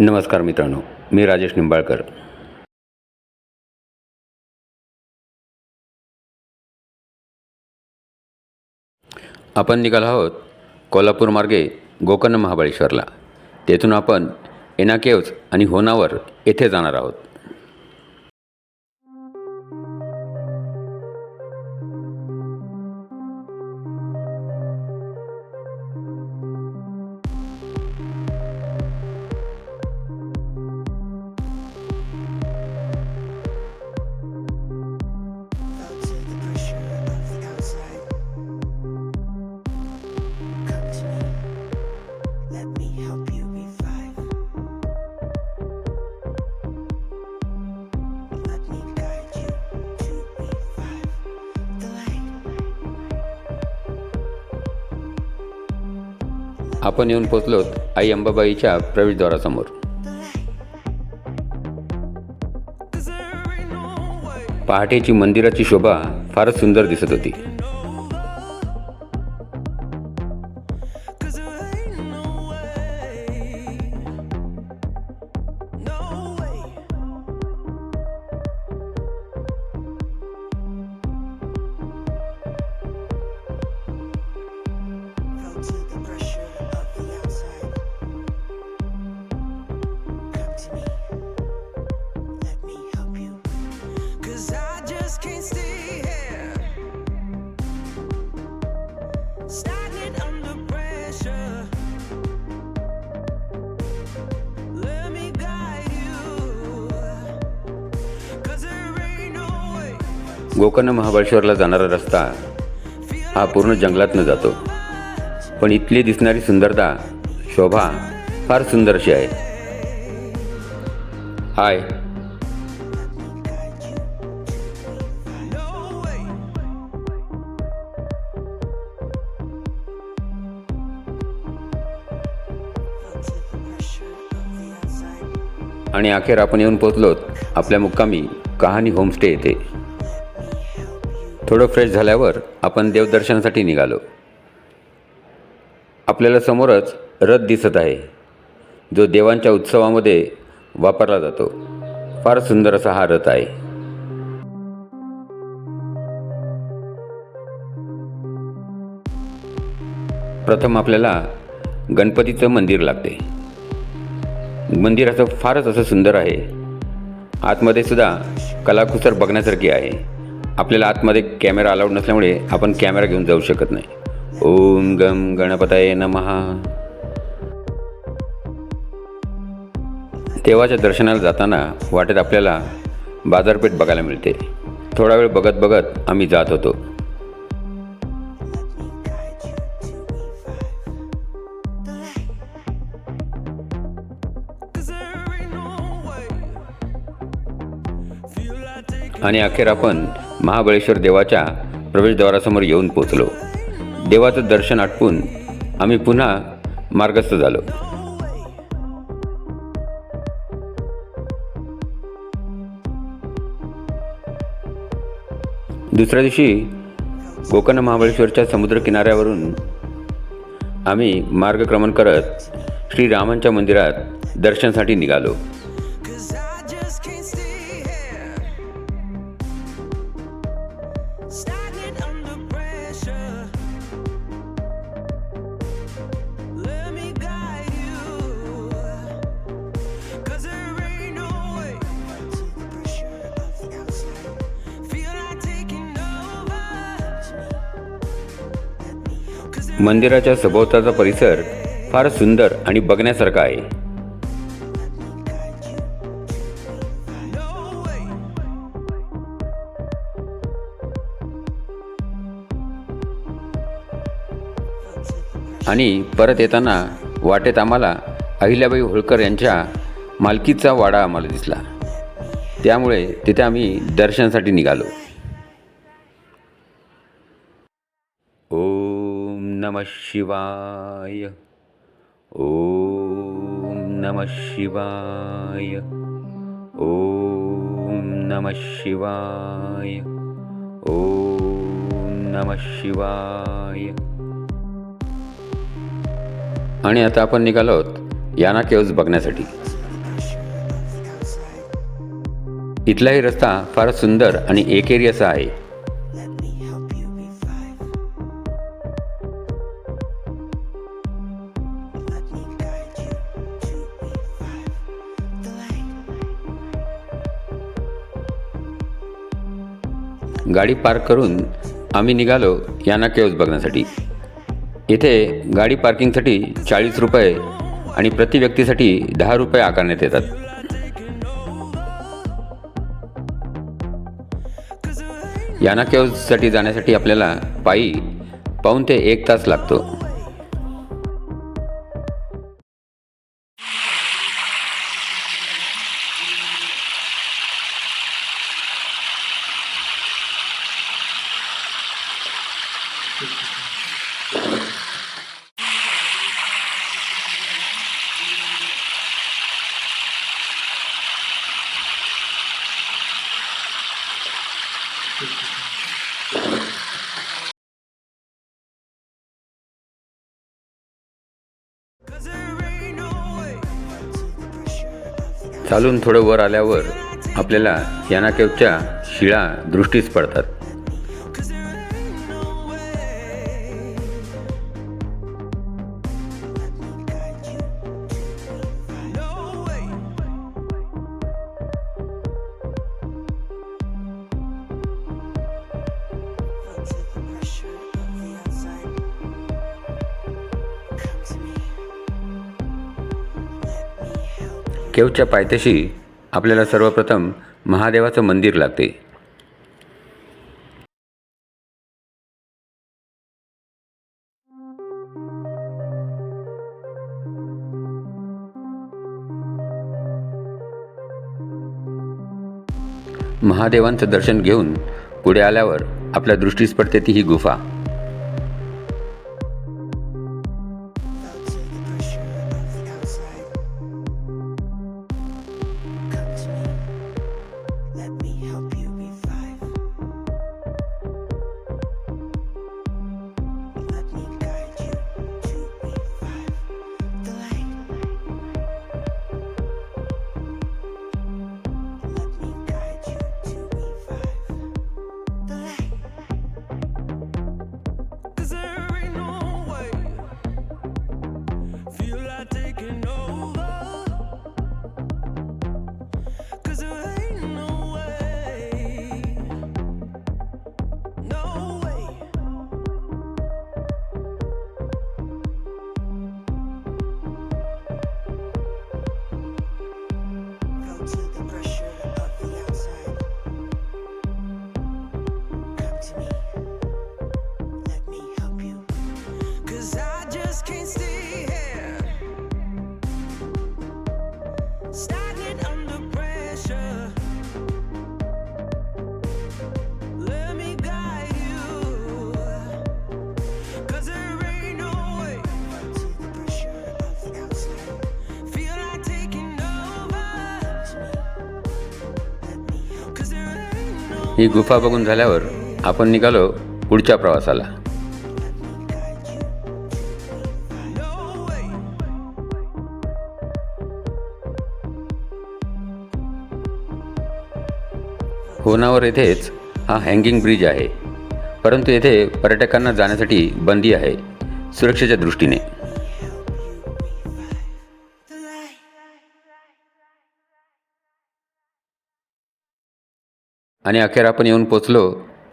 नमस्कार मित्रांनो, मी राजेश निंबाळकर. आपण निघालो आहोत कोल्हापूर मार्गे गोकर्ण महाबळेश्वरला. तेथून आपण एना केव्ज आणि होनावर येथे जाणार आहोत. आपण येऊन पोचलोत आई अंबाबाईच्या प्रवेशद्वारासमोर. पहाटेची मंदिराची शोभा फारच सुंदर दिसत होती. गोकर्ण महाबळेश्वरला जाणारा रस्ता हा पूर्ण जंगलातनं जातो, पण इथली दिसणारी सुंदरता, शोभा फार सुंदर अशी आहे. हाय, आणि अखेर आपण येऊन पोचलोत आपल्या मुक्कामी कहाणी होमस्टे येथे. थोडं फ्रेश झाल्यावर आपण देवदर्शनासाठी निघालो. आपल्याला समोरच रथ दिसत आहे, जो देवांच्या उत्सवामध्ये वापरला जातो. फार सुंदर असा हा रथ आहे. प्रथम आपल्याला गणपतीचं मंदिर लागते. मंदिर असं फारच असं सुंदर आहे. आतमध्ये सुद्धा कलाकुसर बघण्यासारखी आहे. आपल्याला आतमध्ये कॅमेरा अलाउड नसल्यामुळे आपण कॅमेरा घेऊन जाऊ शकत नाही. ओम गम गणपतये नमः. देवाच्या दर्शनाला जाताना वाटेत आपल्याला बाजारपेठ बघायला मिळते. थोडा वेळ बघत बघत आम्ही जात होतो. आणि अखेर आपण महाबळेश्वर देवाच्या प्रवेशद्वारासमोर येऊन पोचलो. देवाचं दर्शन आटपून आम्ही पुन्हा मार्गस्थ झालो. दुसऱ्या दिवशी गोकर्ण महाबळेश्वरच्या समुद्रकिनाऱ्यावरून आम्ही मार्गक्रमण करत श्रीरामांच्या मंदिरात दर्शनासाठी निघालो. मंदिराच्या सभोवतालचा परिसर फार सुंदर आणि बघण्यासारखा आहे. आणि परत येताना वाटेत आम्हाला अहिल्याबाई होळकर यांच्या मालकीचा वाडा आम्हाला दिसला. त्यामुळे तिथे आम्ही दर्शनासाठी निघालो. ओम नमः शिवाय. ओम नमः शिवाय. ओम नमः शिवाय. ओम नमः शिवाय. आणि आता आपण निघालो आहोत याना केव्ज बघण्यासाठी. इथलाही रस्ता फारच सुंदर आणि एकेरी असा आहे. गाडी पार्क करून आम्ही निघालो याना केव्ज बघण्यासाठी. येथे गाडी पार्किंगसाठी 40 रुपये आणि प्रति व्यक्तीसाठी 10 रुपये आकारण्यात येतात. याना केव्जसाठी जाण्यासाठी आपल्याला पायी पाऊण ते 1 तास लागतो. चालून थोडं वर आल्यावर आपल्याला याना केव्जच्या शिळा दृष्टीस पडतात. केव्जच्या पायथ्याशी आपल्याला सर्वप्रथम महादेवाचं मंदिर लागते. महादेवांचं दर्शन घेऊन पुढे आल्यावर आपल्या दृष्टीस पडते ती ही गुफा. ही गुफा बघून झाल्यावर आपण निघालो पुढच्या प्रवासाला. होनावर येथेच हा हँगिंग ब्रिज आहे, परंतु येथे पर्यटकांना जाण्यासाठी बंदी आहे सुरक्षेच्या दृष्टीने. आणि अखेर आपण येऊन पोचलो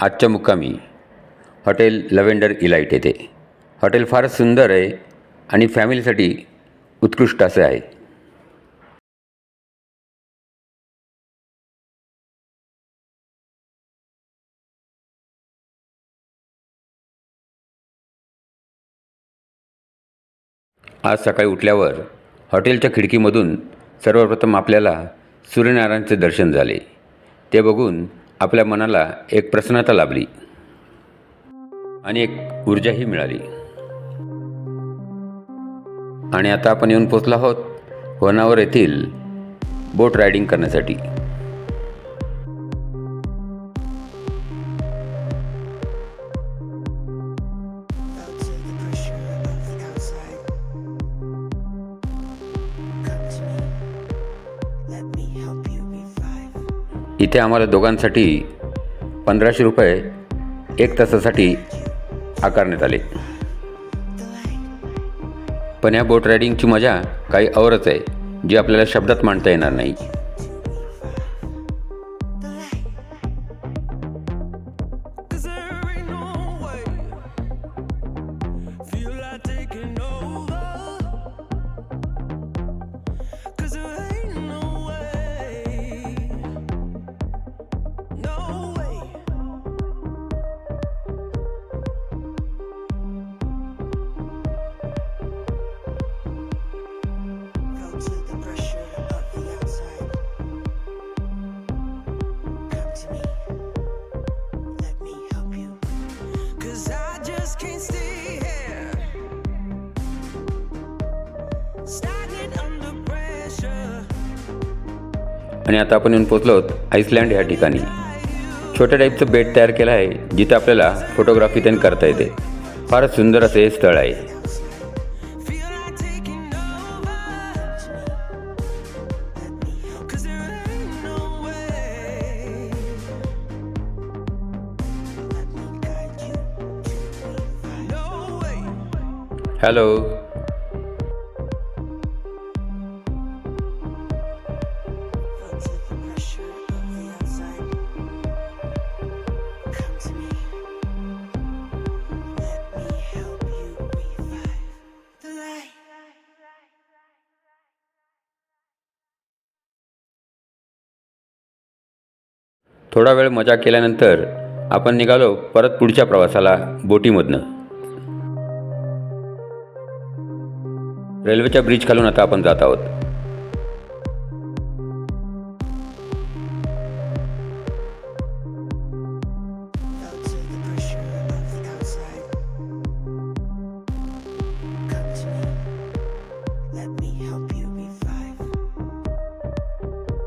आजच्या मुक्कामी हॉटेल लव्हेंडर इलाइट येथे. हॉटेल फारच सुंदर आहे आणि फॅमिलीसाठी उत्कृष्ट असे आहे. आज सकाळी उठल्यावर हॉटेलच्या खिडकीमधून सर्वप्रथम आपल्याला सूर्यनारायणाचे दर्शन झाले. ते बघून आपल्या मनाला एक प्रसन्नता लाभली आणि एक ऊर्जाही मिळाली. आणि आता आपण येऊन पोचलो आहोत होनावर येथील बोट रायडिंग करण्यासाठी. इथे आम्हाला दोघांसाठी 1500 रुपये 1 तासासाठी आकारण्यात आले. पण या बोट रायडिंगची मजा काही औरच आहे, जी आपल्याला शब्दात मांडता येणार नाही. आणि आता आपण येऊन पोचलो आहोत आईसलँड ह्या ठिकाणी. छोट्या टाईपचं बेट तयार केलं आहे, जिथं आपल्याला फोटोग्राफी त्यांनी करता येते. फारच सुंदर असं हे स्थळ आहे. हॅलो. थोडा वेळ मजा केल्यानंतर आपण निघालो परत पुढच्या प्रवासाला बोटीमधनं. रेल्वेच्या ब्रिज खालून आता आपण जात आहोत.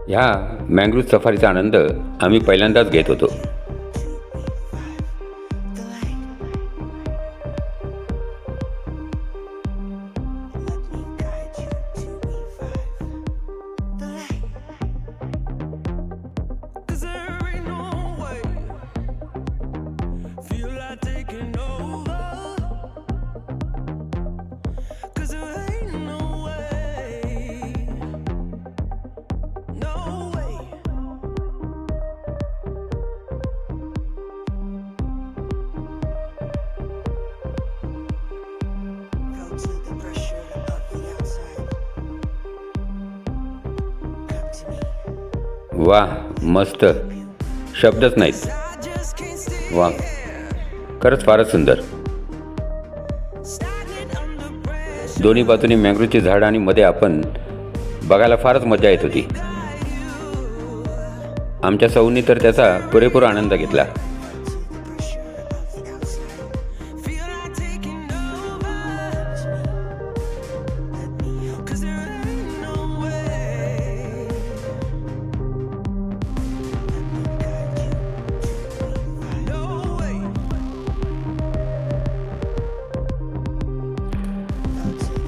ह्या मँग्रोव्ह सफारीचा आनंद आम्ही पहिल्यांदाच घेत होतो. वा, मस्त, शब्दच नाहीत. वा, खरंच फारच सुंदर. दोन्ही बाजूनी मँग्रोव्हची झाडं आणि मध्ये आपण बघायला फारच मजा येत होती. आमच्या सौनी तर त्याचा पुरेपूर आनंद घेतला.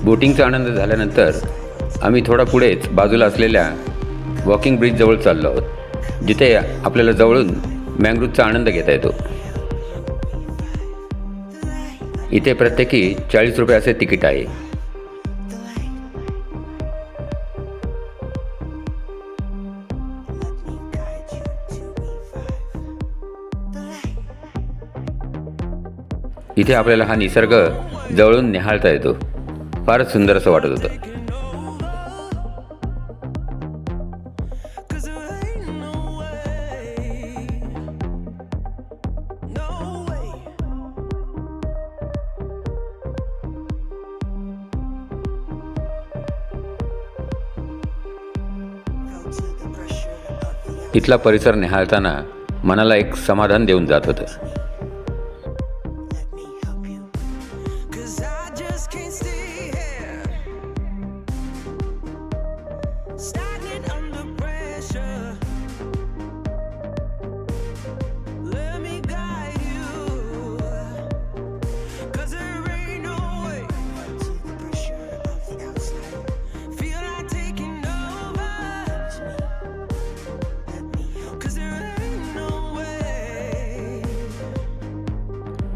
बोटिंगचा आनंद झाल्यानंतर आम्ही थोडा पुढेच बाजूला असलेल्या वॉकिंग ब्रिजजवळ चाललो आहोत, जिथे आपल्याला जवळून मँग्रोव्हचा आनंद घेता येतो. इथे प्रत्येकी 40 रुपये असे तिकीट आहे. इथे आपल्याला हा निसर्ग जवळून निहाळता येतो. फारच सुंदर असं वाटत होतं. इथला परिसर निहाळताना मनाला एक समाधान देऊन जात होतं.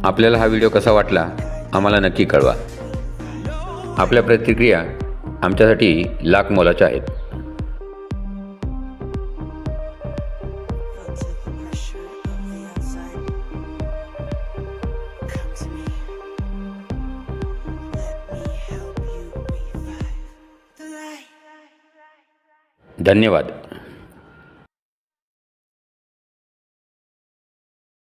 आपल्याला हा व्हिडिओ कसा वाटला आम्हाला नक्की कळवा. आपल्या प्रतिक्रिया आमच्यासाठी लाख मोलाच्या आहेत. धन्यवाद.